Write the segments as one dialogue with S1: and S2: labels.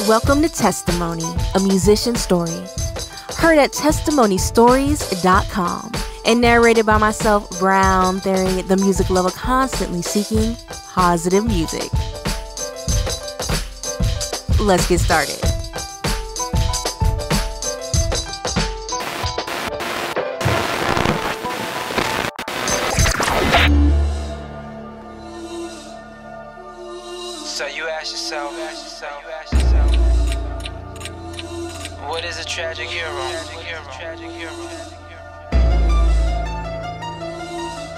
S1: Welcome to Testimony, a musician story. Heard at testimonystories.com and narrated by myself, Brown Theory, the music lover constantly seeking positive music. Let's get started.
S2: So you ask yourself, what is a tragic hero?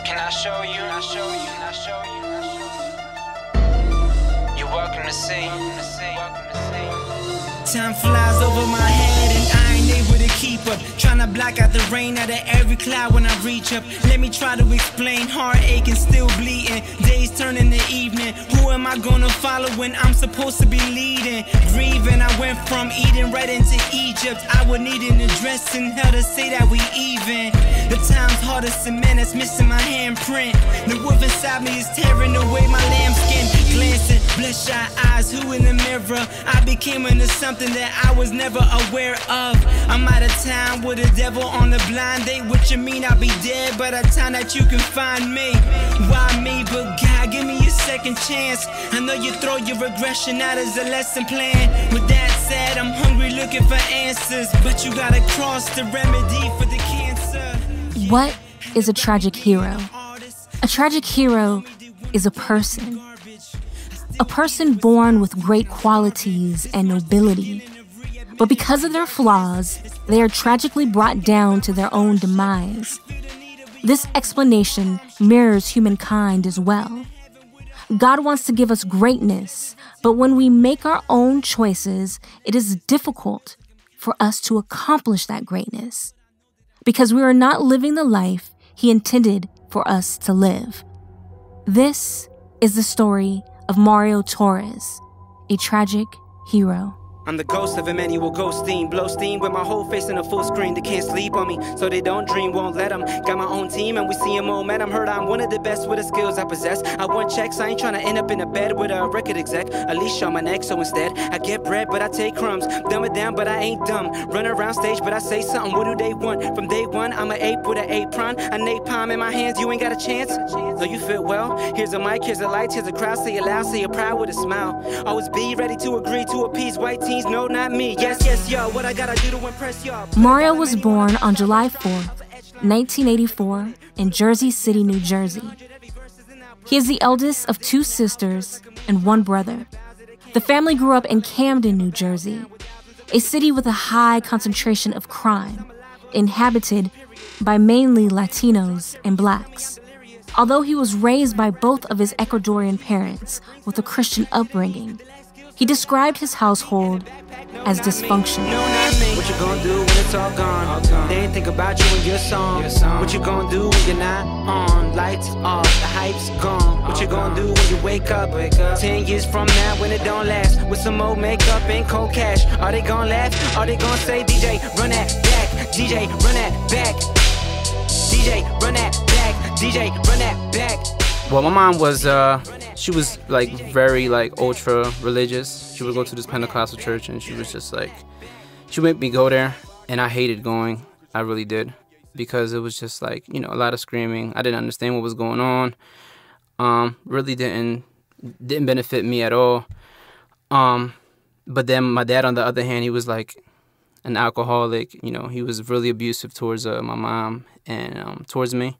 S2: Can I show you? You're welcome to see.
S3: Time flies over my head and I ain't able to keep up. Tryna block out the rain out of every cloud when I reach up. Let me try to explain, heart aching, still bleeding. Days turn into evening. Who am I gonna follow when I'm supposed to be leading? Grieving, I went from Eden right into Egypt. I would need an address in hell to say that we even. The time's hard as cement that's missing my handprint. The wolf inside me is tearing away my lambskin. Glancing, bloodshot eyes, who in the mirror? I became into something that I was never aware of. I'm out of town with the devil on the blind date. What you mean I'll be dead by the time that you can find me? Why me? But God, give me a second chance. I know you throw your regression out as a lesson plan. With that said, I'm hungry looking for answers, but you gotta cross the remedy for the cancer.
S1: What is a tragic hero? A tragic hero is a person. A person born with great qualities and nobility. But because of their flaws, they are tragically brought down to their own demise. This explanation mirrors humankind as well. God wants to give us greatness, but when we make our own choices, it is difficult for us to accomplish that greatness because we are not living the life He intended for us to live. This is the story of Mario Torres, a tragic hero.
S3: I'm the ghost of Emmanuel Goldstein. Blow steam with my whole face in a full screen. They can't sleep on me, so they don't dream, won't let them. Got my own team and we see momentum. Heard I'm one of the best with the skills I possess. I want checks, I ain't trying to end up in a bed with a record exec. A leash on my neck, so instead I get bread, but I take crumbs. Dumb it down, but I ain't dumb. Run around stage, but I say something. What do they want? From day one, I'm an ape with an apron. A napalm in my hands, you ain't got a chance. So you fit well? Here's a mic, here's a light, here's a crowd. Say it loud, say it proud with a smile. Always be ready to agree to appease white teens. No, not me. Yes, yo. What I gotta do to impress y'all?
S1: Mario was born on July 4th, 1984, in Jersey City, New Jersey. He is the eldest of two sisters and one brother. The family grew up in Camden, New Jersey, a city with a high concentration of crime, inhabited by mainly Latinos and blacks. Although he was raised by both of his Ecuadorian parents with a Christian upbringing, he described his household as dysfunctional.
S3: What you gonna do when it's all gone? They ain't think about you and your song. What you gonna do when you're not on? Lights off, the hype's gone. What you gonna do when you wake up 10 years from now when it don't last? With some old makeup and cold cash. Are they gonna laugh? Are they gonna say, DJ, run that back? DJ, run that back. DJ, run that back. DJ, run that back.
S4: Well, my mom was, she was like very like ultra religious. She would go to this Pentecostal church and she was just like, she would make me go there and I hated going. I really did because it was just like, you know, a lot of screaming. I didn't understand what was going on. Really didn't benefit me at all. But then my dad, on the other hand, he was like an alcoholic. You know, he was really abusive towards my mom and towards me.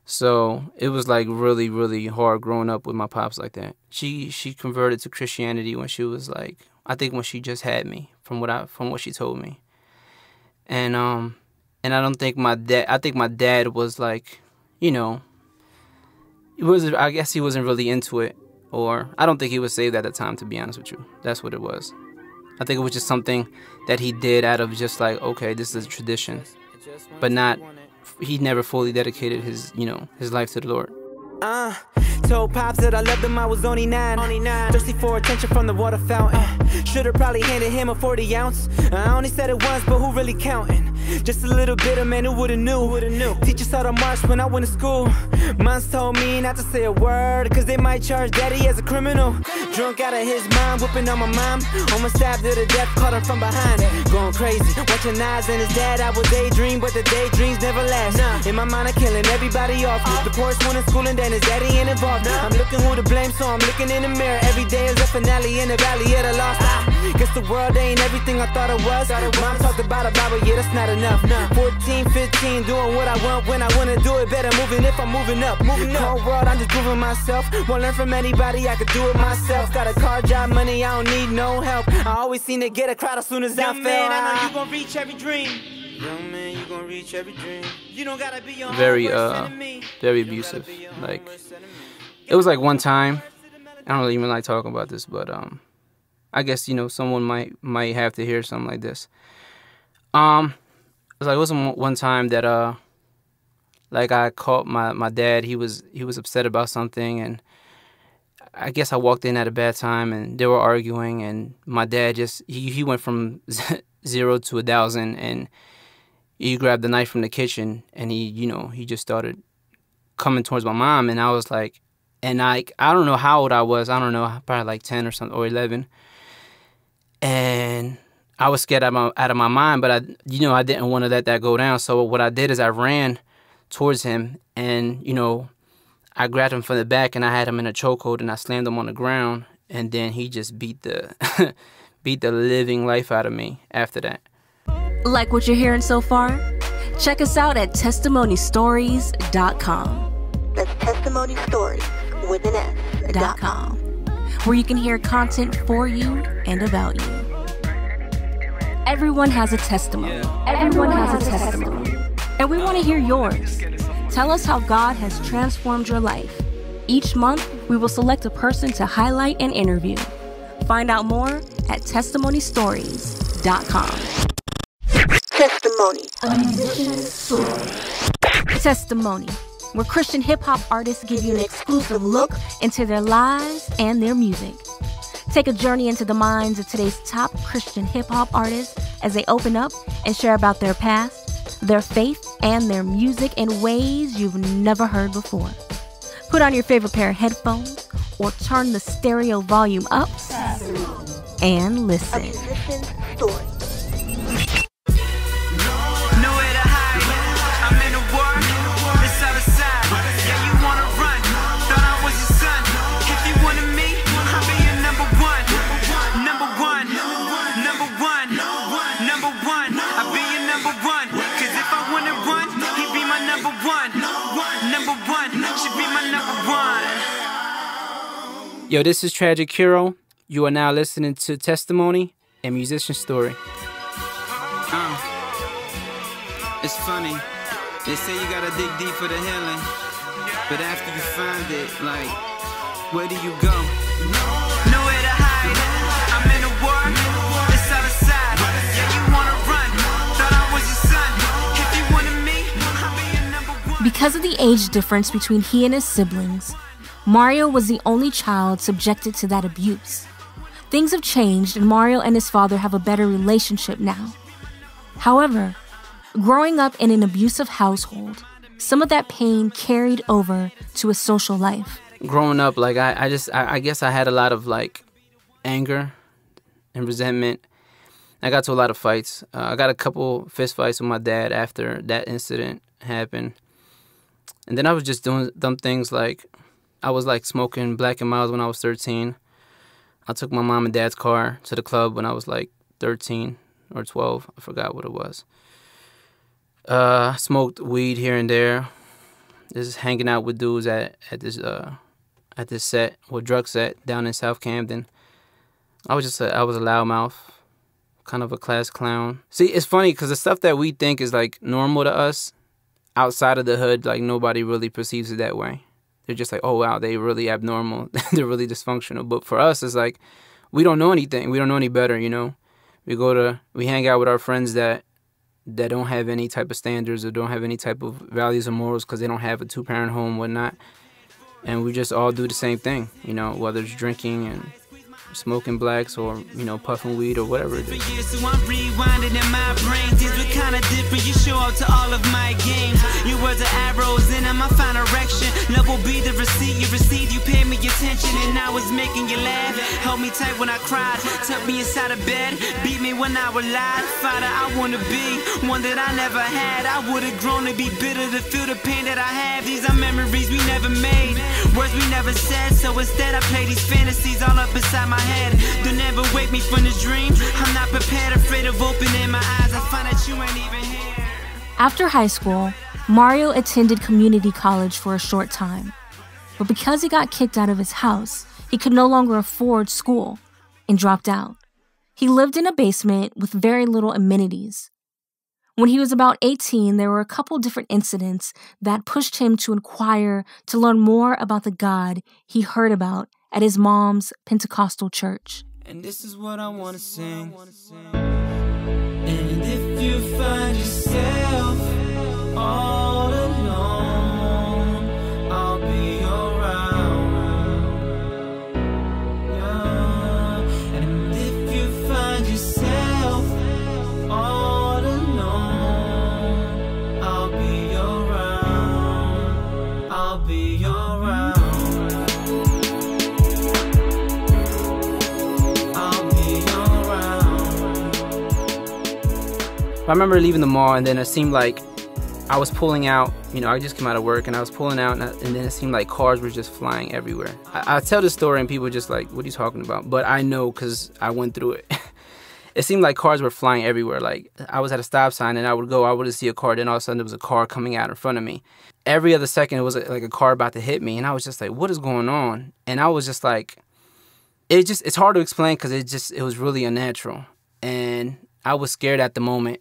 S4: So it was like really, really hard growing up with my pops like that. She converted to Christianity when she was like, I think when she just had me, from what she told me. And I don't think my dad, I think my dad was like, you know, I guess he wasn't really into it, or I don't think he was saved at the time, to be honest with you. That's what it was. I think it was just something that he did out of just like, okay, this is a tradition, but not. He never fully dedicated his life to the Lord.
S3: Told Pops that I loved him, I was only 9. Thirsty for attention from the water fountain. Should've probably handed him a 40 ounce. I only said it once, but who really counting? Just a little bit of man who would've knew. Teachers saw the march when I went to school. Moms told me not to say a word, cause they might charge daddy as a criminal. Drunk out of his mind, whooping on my mom. Almost stabbed her to death, caught her from behind. Going crazy, watching Nas and his dad. I would daydream, but the daydreams never last. In my mind, I'm killing everybody off. The poorest one in school and then his daddy ain't involved. I'm looking who to blame, so I'm looking in the mirror. Every day is a finale in the valley of the lost. Guess the world ain't everything I thought it was. Mom talked about a Bible, yeah, that's not enough. 14, 15, doing what I want when I wanna do it better. Moving if I'm moving up. Cold world, I'm just proving myself. Won't learn from anybody, I could do it myself. Got a car, job, money, I don't need no help. I always seem to get a crowd as soon as I fail. I know you gon' reach every dream. Young man, you gon' reach every dream. You don't gotta be your
S4: very abusive. Like, it was like one time, I don't really even like talking about this, but I guess, you know, someone might have to hear something like this. It was one time that like I caught my dad. He was upset about something, and I guess I walked in at a bad time, and they were arguing, and my dad just he went from 0 to 1,000, and he grabbed the knife from the kitchen, and he just started coming towards my mom, and I was like, and I don't know how old I was. I don't know, probably like 10 or something, or 11. And I was scared out of my mind, but I didn't want to let that go down. So what I did is I ran towards him, and, I grabbed him from the back, and I had him in a chokehold, and I slammed him on the ground, and then he just beat the living life out of me after that.
S1: Like what you're hearing so far? Check us out at testimonystories.com.
S5: That's testimonystories with an S.com.
S1: Where you can hear content for you and about you. Everyone has a testimony. Everyone has a testimony. And we want to hear yours. Tell us how God has transformed your life. Each month, we will select a person to highlight and interview. Find out more at testimonystories.com.
S5: Testimony.
S1: A musician's story. Testimony, where Christian hip-hop artists give you an exclusive look into their lives and their music. Take a journey into the minds of today's top Christian hip-hop artists as they open up and share about their past, their faith, and their music in ways you've never heard before. Put on your favorite pair of headphones or turn the stereo volume up and listen.
S5: A musician's story.
S3: Nowhere to hide. I'm in a war. It's out of sight. Yeah, you wanna run. Thought I was your son. If you wanted me, I'll be your number one. Number one. Number one. Number one. I'll be your number one. Cause if I wanna run, he'd be my number one. Number one. Should be my number one.
S4: Yo, this is Tragic Hero. You are now listening to Testimony and Musician Story.
S3: It's funny. They say you gotta dig deep for the healing. But after you find it, like, where do you go? Nowhere to hide. I'm in a war. It's out of sight. Yeah, you wanna run. Thought I was your son. If you wanted me, I'll be your number one.
S1: Because of the age difference between he and his siblings, Mario was the only child subjected to that abuse. Things have changed, and Mario and his father have a better relationship now. However, growing up in an abusive household, some of that pain carried over to his social life.
S4: Growing up, like, I guess I had a lot of, like, anger and resentment. I got to a lot of fights. I got a couple fist fights with my dad after that incident happened. And then I was just doing dumb things, like, I was, like, smoking Black & Milds when I was 13. I took my mom and dad's car to the club when I was, like, 13 or 12. I forgot what it was. Smoked weed here and there. Just hanging out with dudes at this set, or drug set down in South Camden. I was a loudmouth, kind of a class clown. See, it's funny because the stuff that we think is like normal to us, outside of the hood, like nobody really perceives it that way. They're just like, oh wow, they really abnormal. They're really dysfunctional. But for us, it's like we don't know anything. We don't know any better, you know. We hang out with our friends that don't have any type of standards or don't have any type of values or morals because they don't have a two-parent home, whatnot. And we just all do the same thing, you know, whether it's drinking and smoking blacks or, you know, puffing weed or whatever it is.
S3: So I'm rewinding in my brain. Things were kind of different. You show up to all of my games. You were the arrows in my final direction. Love will be the receipt you received. You paid me attention and I was making you laugh. Held me tight when I cried. Tucked me inside of bed. Beat me when I was lied. Father, I want to be one that I never had. I would have grown to be bitter to feel the pain that I have. These are memories we never made. Words we never said. So instead I play these fantasies all up inside my head. Don't ever wake me from this dream. I'm not prepared, afraid of opening my eyes. I find that you ain't even here.
S1: After high school, Mario attended community college for a short time. But because he got kicked out of his house, he could no longer afford school and dropped out. He lived in a basement with very little amenities. When he was about 18, there were a couple different incidents that pushed him to inquire to learn more about the God he heard about at his mom's Pentecostal church.
S3: And this is what I want to sing. And if you find yourself all alone, I'll be around. Yeah. And if you find yourself all alone, I'll be around. I'll be around.
S4: I remember leaving the mall, and then it seemed like I was pulling out, you know, I just came out of work, and I was pulling out, and then it seemed like cars were just flying everywhere. I tell this story, and people are just like, what are you talking about? But I know because I went through it. It seemed like cars were flying everywhere. Like, I was at a stop sign, and I would see a car, then all of a sudden there was a car coming out in front of me. Every other second, it was like a car about to hit me, and I was just like, what is going on? And I was just like, it's hard to explain because it was really unnatural. And I was scared at the moment.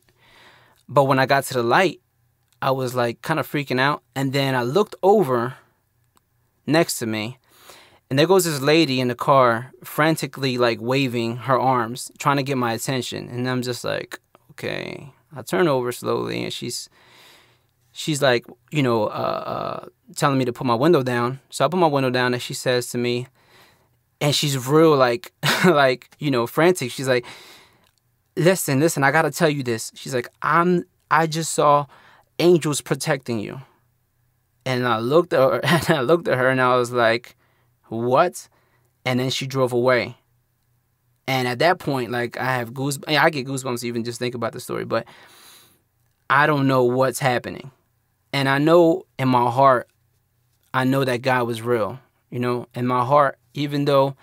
S4: But when I got to the light, I was like kind of freaking out. And then I looked over next to me, and there goes this lady in the car frantically like waving her arms, trying to get my attention. And I'm just like, okay. I turn over slowly, and she's like, you know, telling me to put my window down. So I put my window down, and she says to me, and she's real like, like, you know, frantic. She's like, listen, I gotta tell you this. She's like, I just saw angels protecting you. And I looked at her, and I was like, what? And then she drove away. And at that point, like, I get goosebumps even just think about the story, but I don't know what's happening. And I know in my heart, I know that God was real, you know, in my heart, even though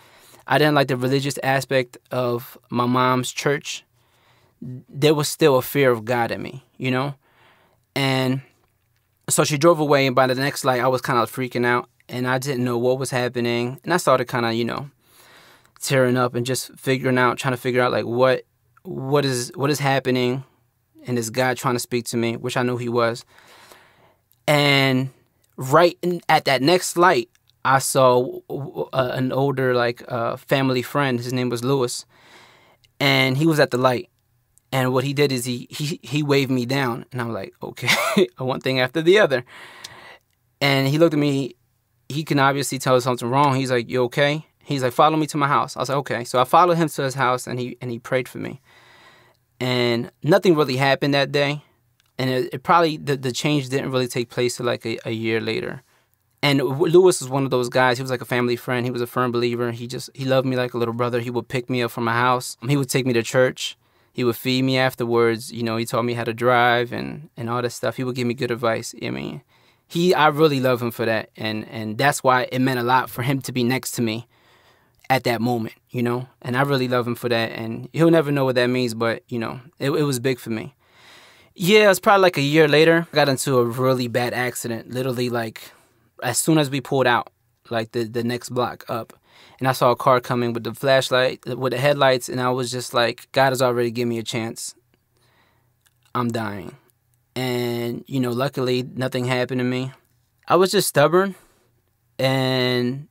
S4: I didn't like the religious aspect of my mom's church, there was still a fear of God in me, you know? And so she drove away, and by the next light, I was kind of freaking out, and I didn't know what was happening. And I started kind of, you know, tearing up and just trying to figure out, like, what is happening, and is God trying to speak to me, which I knew he was. And right at that next light, I saw an older, like, family friend. His name was Lewis, and he was at the light. And what he did is he waved me down, and I'm like, okay, one thing after the other. And he looked at me. He can obviously tell something wrong. He's like, you okay? He's like, follow me to my house. I was like, okay. So I followed him to his house, and he prayed for me. And nothing really happened that day. And it probably, the change didn't really take place till like a year later. And Lewis was one of those guys. He was like a family friend. He was a firm believer. He loved me like a little brother. He would pick me up from my house. He would take me to church. He would feed me afterwards. You know, he taught me how to drive and all this stuff. He would give me good advice. I mean, I really love him for that. And that's why it meant a lot for him to be next to me at that moment, you know. And I really love him for that. And he'll never know what that means, but, you know, it was big for me. Yeah, it was probably like a year later. I got into a really bad accident. Literally, like, as soon as we pulled out, like the next block up. And I saw a car coming with the flashlight, with the headlights, and I was just like, God has already given me a chance. I'm dying. And, you know, luckily, nothing happened to me. I was just stubborn. And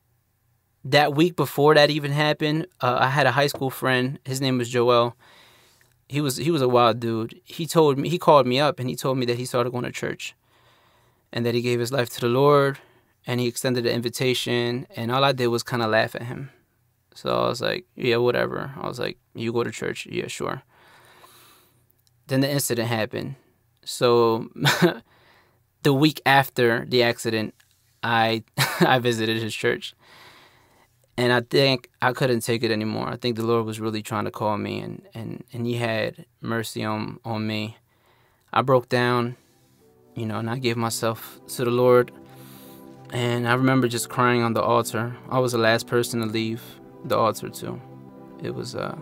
S4: that week before that even happened, I had a high school friend. His name was Joel. He was a wild dude. He called me up, and he told me that he started going to church and that he gave his life to the Lord. And he extended an invitation, and all I did was kind of laugh at him. So I was like, yeah, whatever. I was like, you go to church? Yeah, sure. Then the incident happened. So the week after the accident, I visited his church. And I think I couldn't take it anymore. I think the Lord was really trying to call me, and he had mercy on me. I broke down, and I gave myself to the Lord. And I remember just crying on the altar. I was the last person to leave the altar too. It was a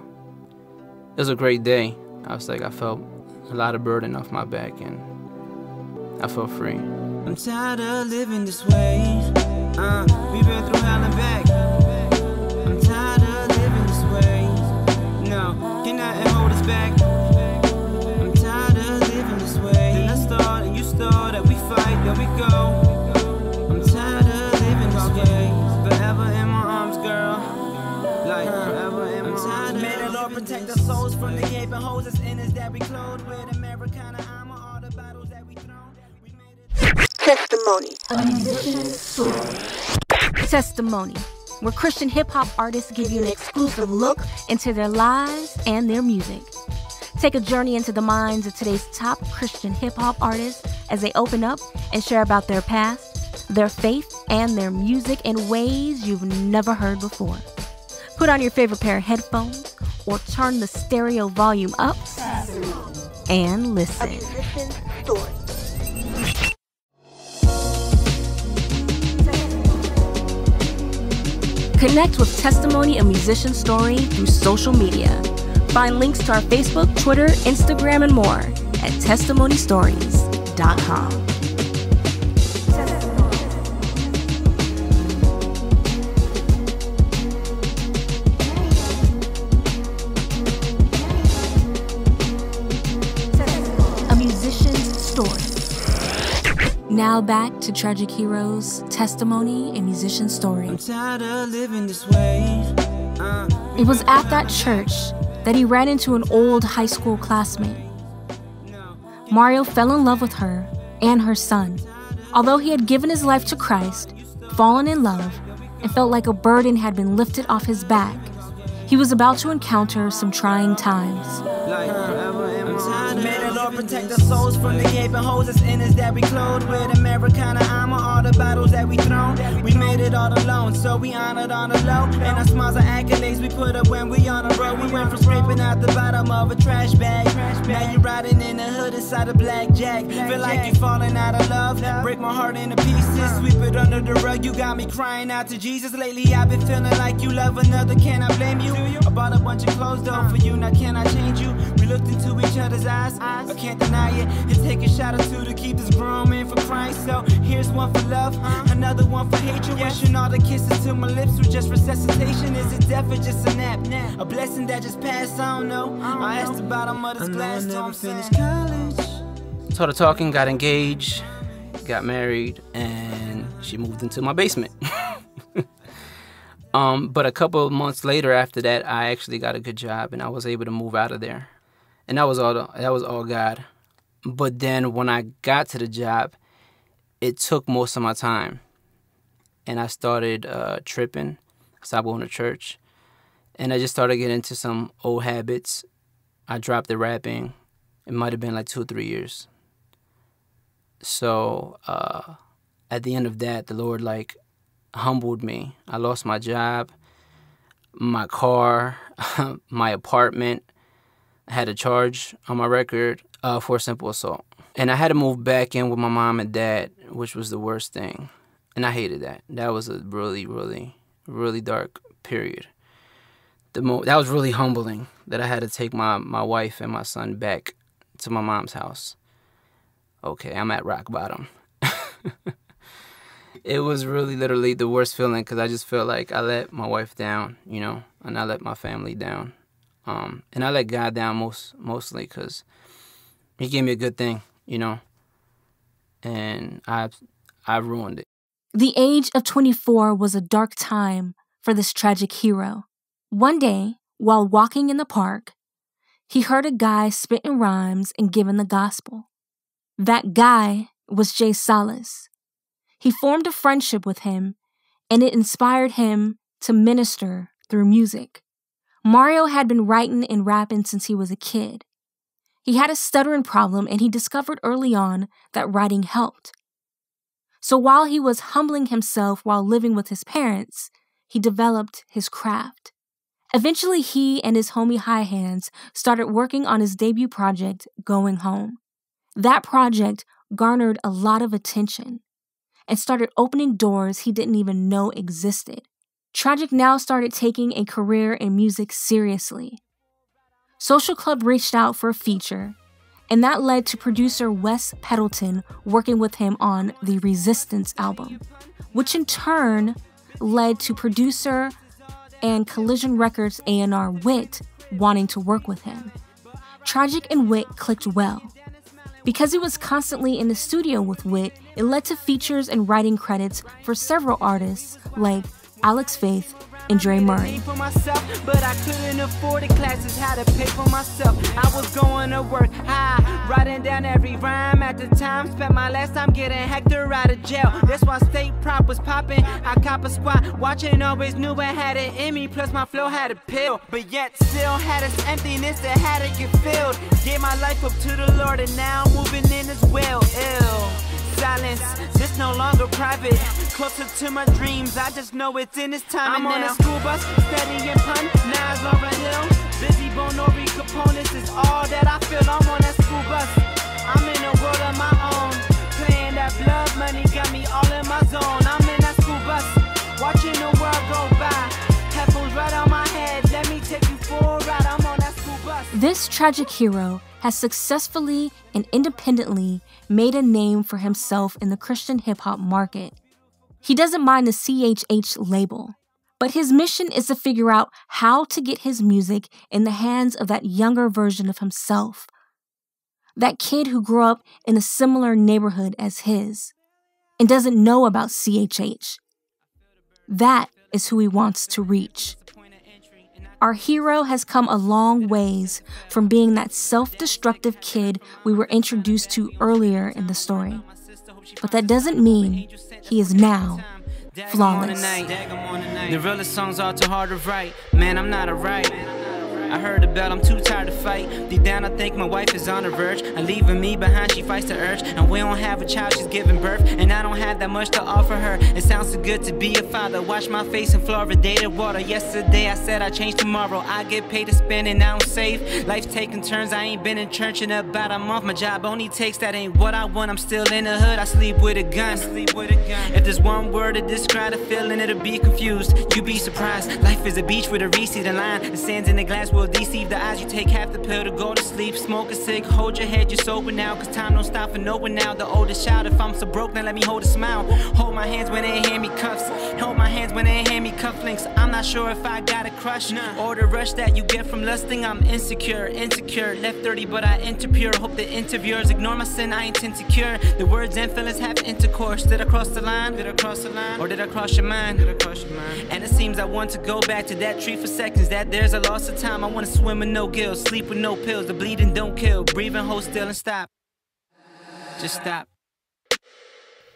S4: great day. I felt a lot of burden off my back, and I felt free.
S3: I'm tired of living this way. We've been through hell and back. I'm tired of living this way. No, can nothing hold us back. I'm tired of living this way. Then I start and you start, that we fight, then we go. I'm tired of living this way. Forever in my arms, girl. Like forever in my arms. May the Lord protect our souls from the gaping holes that's in us that we clothed with Americana armor. All the battles that we thrown. We made it.
S5: Testimony.
S1: A musician's story. Testimony, where Christian hip-hop artists give you an exclusive look into their lives and their music. Take a journey into the minds of today's top Christian hip-hop artists as they open up and share about their past, their faith, and their music in ways you've never heard before. Put on your favorite pair of headphones or turn the stereo volume up and
S5: A
S1: listen.
S5: musician's story.
S1: Connect with Testimony, a musician story through social media. Find links to our Facebook, Twitter, Instagram, and more at testimonystories.com. A musician's story. Now back to Tragic Hero's Testimony and Musician Story.
S3: I'm tired of living this way.
S1: It was at that church that he ran into an old high school classmate. Mario fell in love with her and her son. Although he had given his life to Christ, fallen in love, and felt like a burden had been lifted off his back, he was about to encounter some trying times.
S3: Like forever in my arms. May the Lord protect our souls from the gaping holes that's in us that we clothed with Americana armor. All the battles that we thrown, we made it all alone. So we honored on the low, and our smiles are accolades we put up when we on the road. We went from scraping out the bottom of a trash bag. Now you riding in the hood inside a blackjack. Feel like you falling out of love. Break my heart into pieces, sweep it under the rug. You got me crying out to Jesus. Lately I've been feeling like you love another. Can I blame you? I bought a bunch of clothes though for you. Now can I change you? We looked into each other's eyes. I can't deny it. And take a shot or two to keep this grown man for Christ. So here's one for love, another one for hatred. Wishing all the kisses to my lips were just resuscitation. Is it death or just a nap? A blessing that just passed. I don't know. I asked the bottom of this glass. I never finished college.
S4: Started talking, got engaged, got married, and she moved into my basement. But a couple of months later after that, I actually got a good job and I was able to move out of there. And that was all God. But then when I got to the job, it took most of my time. And I started tripping, stopped going to church. And I just started getting into some old habits. I dropped the rapping. It might have been like 2 or 3 years. So at the end of that, the Lord humbled me. I lost my job, my car, my apartment. I had a charge on my record for simple assault. And I had to move back in with my mom and dad, which was the worst thing. And I hated that. That was a really, really, really dark period. That was really humbling that I had to take my wife and my son back to my mom's house. Okay, I'm at rock bottom. It was really literally the worst feeling because I just felt like I let my wife down, and I let my family down. And I let God down mostly because he gave me a good thing, and I ruined it.
S1: The age of 24 was a dark time for this tragic hero. One day, while walking in the park, he heard a guy spitting rhymes and giving the gospel. That guy was Jay Salas. He formed a friendship with him, and it inspired him to minister through music. Mario had been writing and rapping since he was a kid. He had a stuttering problem, and he discovered early on that writing helped. So while he was humbling himself while living with his parents, he developed his craft. Eventually, he and his homie High Hands started working on his debut project, Going Home. That project garnered a lot of attention and started opening doors he didn't even know existed. Tragic now started taking a career in music seriously. Social Club reached out for a feature, and that led to producer Wes Pendleton working with him on the Resistance album, which in turn led to producer and Collision Records A&R Wit wanting to work with him. Tragic and Wit clicked well. Because he was constantly in the studio with Wit, it led to features and writing credits for several artists like Alex Faith and Dre Murray.
S3: For myself, but I couldn't afford the classes, had to pay for myself. I was going to work high, writing down every rhyme at the time. Spent my last time getting Hector out of jail. That's why State Prop was popping. I cop a squat, watching, always knew I had it in me. Plus my flow had a pill, but yet still had this emptiness that had to get filled. Gave my life up to the Lord, and now I'm moving in as well. Ill silence, this no longer private. Closer to my dreams, I just know it's in this time. I'm on a school bus, studying pun, Nas, Lauryn Hill. Busy Bonori components is all that I feel. I'm on that school bus, I'm in a world of my own. Playing that blood money got me all in my zone. I'm in that school bus, watching the world go by. Headphones right on my head, let me take you for a ride. I'm on that school bus.
S1: This tragic hero has successfully and independently made a name for himself in the Christian hip-hop market. He doesn't mind the CHH label, but his mission is to figure out how to get his music in the hands of that younger version of himself, that kid who grew up in a similar neighborhood as his and doesn't know about CHH. That is who he wants to reach. Our hero has come a long ways from being that self-destructive kid we were introduced to earlier in the story. But that doesn't mean he is now flawless.
S3: The realest songs are too hard to write. Man, I'm not a right. I heard the bell, I'm too tired to fight. Deep down, I think my wife is on the verge of leaving me behind. She fights the urge, and we don't have a child, she's giving birth, and I don't have that much to offer her. It sounds so good to be a father. Watch my face in fluoridated water. Yesterday I said I change tomorrow. I get paid to spend and I don't save. Life's taking turns, I ain't been in church in about a month. My job only takes, that ain't what I want. I'm still in the hood, I sleep with a gun. If there's one word to describe the feeling, it'll be confused. You be surprised. Life is a beach with a receding line. The sands in the glass will deceive the eyes. You take half the pill to go to sleep. Smoke a cig, hold your head, you're sober now. Cause time don't stop for no one now. The oldest child, if I'm so broke, then let me hold a smile. Hold my hands when they hand me cuffs. Hold my hands when they hand me cufflinks. I'm not sure if I got a crush or the rush that you get from lusting. I'm insecure. Left dirty, but I enter pure. Hope the interviewers ignore my sin, I intend to cure. The words and feelings have intercourse. Did I cross the line? Or did I cross your mind? And it seems I want to go back to that tree for seconds. That there's a loss of time. I want to swim with no gills, sleep with no pills. The bleeding don't kill. Breathe and hold still and stop. Just stop.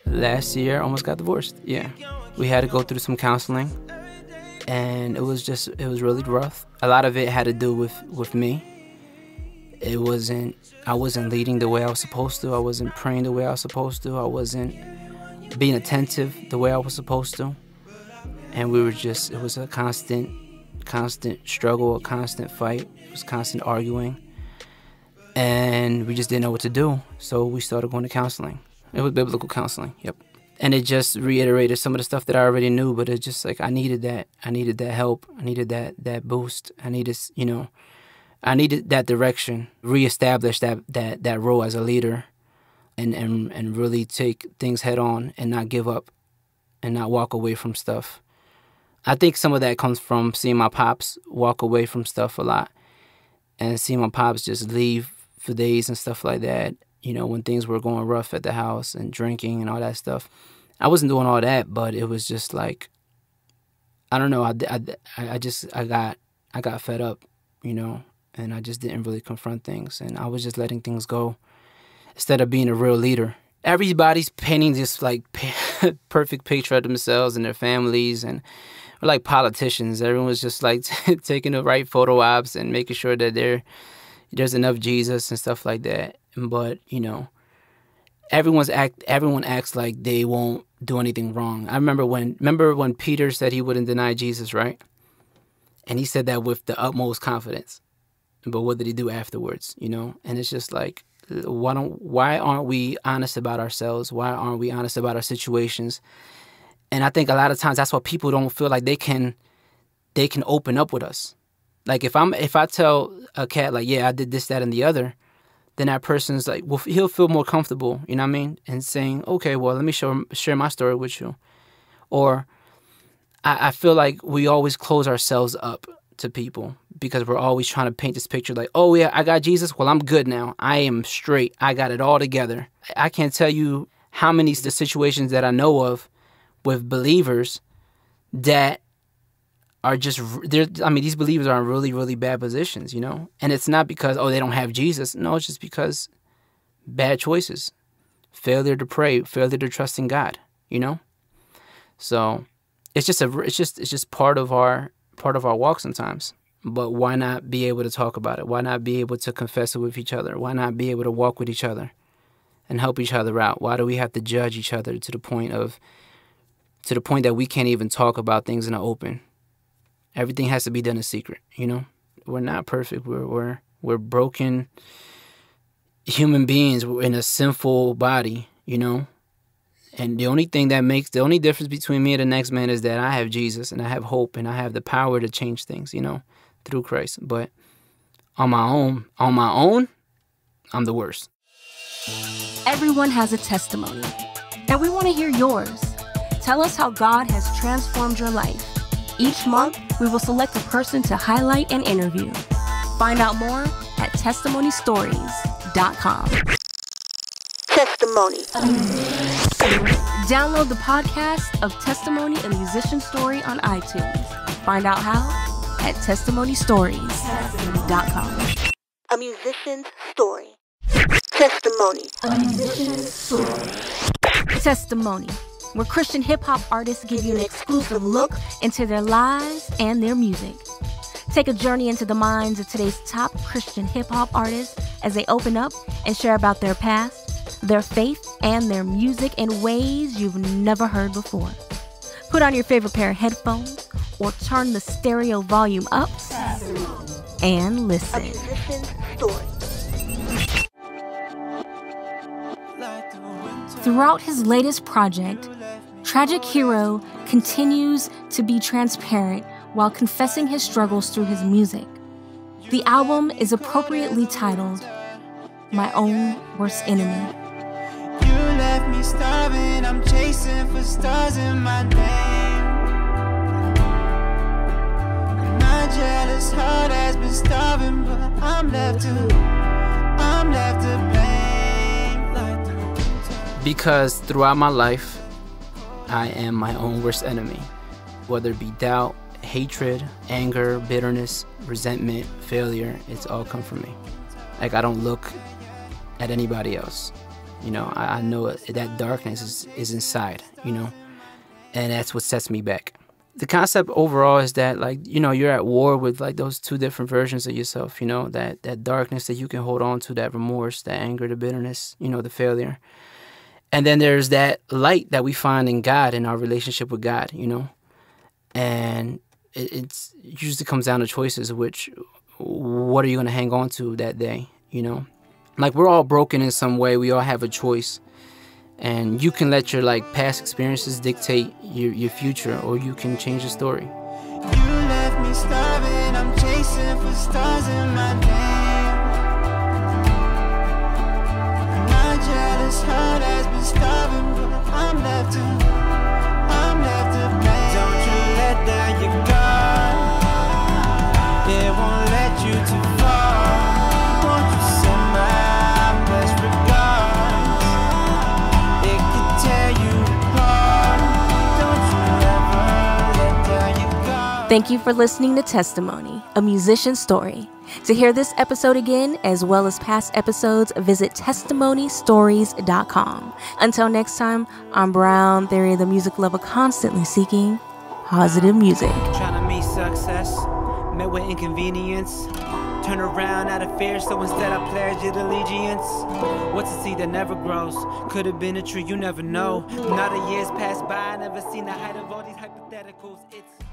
S4: Last year, almost got divorced. Yeah, we had to go through some counseling, and it was really rough. A lot of it had to do with me. I wasn't leading the way I was supposed to. I wasn't praying the way I was supposed to. I wasn't being attentive the way I was supposed to. And it was a constant struggle, a constant fight. It was constant arguing. And we just didn't know what to do. So we started going to counseling. It was biblical counseling, yep. And it just reiterated some of the stuff that I already knew, but it's just like I needed that help. I needed that boost. I needed that direction, reestablish that role as a leader, and really take things head on and not give up and not walk away from stuff. I think some of that comes from seeing my pops walk away from stuff a lot and seeing my pops just leave for days and stuff like that, you know, when things were going rough at the house and drinking and all that stuff. I wasn't doing all that, but it was just like, I don't know, I got fed up, you know, and I just didn't really confront things, and I was just letting things go instead of being a real leader. Everybody's painting this like perfect picture of themselves and their families and we're like politicians. Everyone's just like taking the right photo ops and making sure that there's enough Jesus and stuff like that. But, you know, everyone acts like they won't do anything wrong. I remember when Peter said he wouldn't deny Jesus, right? And he said that with the utmost confidence. But what did he do afterwards, you know? And it's just like, why aren't we honest about ourselves? Why aren't we honest about our situations? And I think a lot of times that's why people don't feel like they can open up with us. Like if I tell a cat like, yeah, I did this, that, and the other, then that person's like, well, he'll feel more comfortable, you know what I mean? And saying, okay, well, let me share my story with you. Or I feel like we always close ourselves up to people because we're always trying to paint this picture like, oh, yeah, I got Jesus. Well, I'm good now. I am straight. I got it all together. I can't tell you how many the situations that I know of with believers that are just, these believers are in really, really bad positions, you know? And it's not because, oh, they don't have Jesus. No, it's just because bad choices, failure to pray, failure to trust in God, you know? So it's just part of our walk sometimes. But why not be able to talk about it? Why not be able to confess it with each other? Why not be able to walk with each other and help each other out? Why do we have to judge each other to the point that we can't even talk about things in the open? Everything has to be done in secret, you know? We're not perfect. We're broken human beings. We're in a sinful body, you know? And the only difference between me and the next man is that I have Jesus and I have hope and I have the power to change things, you know, through Christ. But on my own, I'm the worst.
S1: Everyone has a testimony, and we want to hear yours. Tell us how God has transformed your life. Each month, we will select a person to highlight and interview. Find out more at testimonystories.com.
S5: Testimony.
S1: Download the podcast of Testimony, a Musician Story on iTunes. Find out how at testimonystories.com.
S5: A musician's story. Testimony.
S1: A musician's story. Testimony, where Christian hip-hop artists give you an exclusive look into their lives and their music. Take a journey into the minds of today's top Christian hip-hop artists as they open up and share about their past, their faith, and their music in ways you've never heard before. Put on your favorite pair of headphones or turn the stereo volume up and listen.
S5: A musician's story.
S1: Throughout his latest project, Tragic Hero continues to be transparent while confessing his struggles through his music. The album is appropriately titled My Own Worst Enemy.
S3: You left me starving, I'm chasing for stars in my name. My jealous heart has been starving, but I'm left to blame.
S4: Because throughout my life, I am my own worst enemy. Whether it be doubt, hatred, anger, bitterness, resentment, failure, it's all come from me. Like, I don't look at anybody else. You know, I know that darkness is inside, you know, and that's what sets me back. The concept overall is that, like, you know, you're at war with, like, those two different versions of yourself, you know, that darkness that you can hold on to, that remorse, that anger, the bitterness, you know, the failure. And then there's that light that we find in God, in our relationship with God, you know, and it usually comes down to choices, which, what are you going to hang on to that day, you know? Like, we're all broken in some way. We all have a choice. And you can let your, like, past experiences dictate your future, or you can change the story.
S3: You left me starving, I'm chasing for stars in my name. My jealous heart has been starving, but I'm left to blame. Don't you let down your guard. It won't let you too far. Won't you send my best regards? It could tear you apart. Don't you ever let down your guard.
S1: Thank you for listening to Testimony, a musician story. To hear this episode again, as well as past episodes, visit testimonystories.com. Until next time, I'm Brown, Theory of the Music Lover, constantly seeking positive music.
S3: Trying to meet success, met with inconvenience. Turn around out of fear, so instead I pledged it allegiance. What's a seed that never grows? Could have been a tree, you never know. Now the years pass by, I never seen the height of all these hypotheticals. It's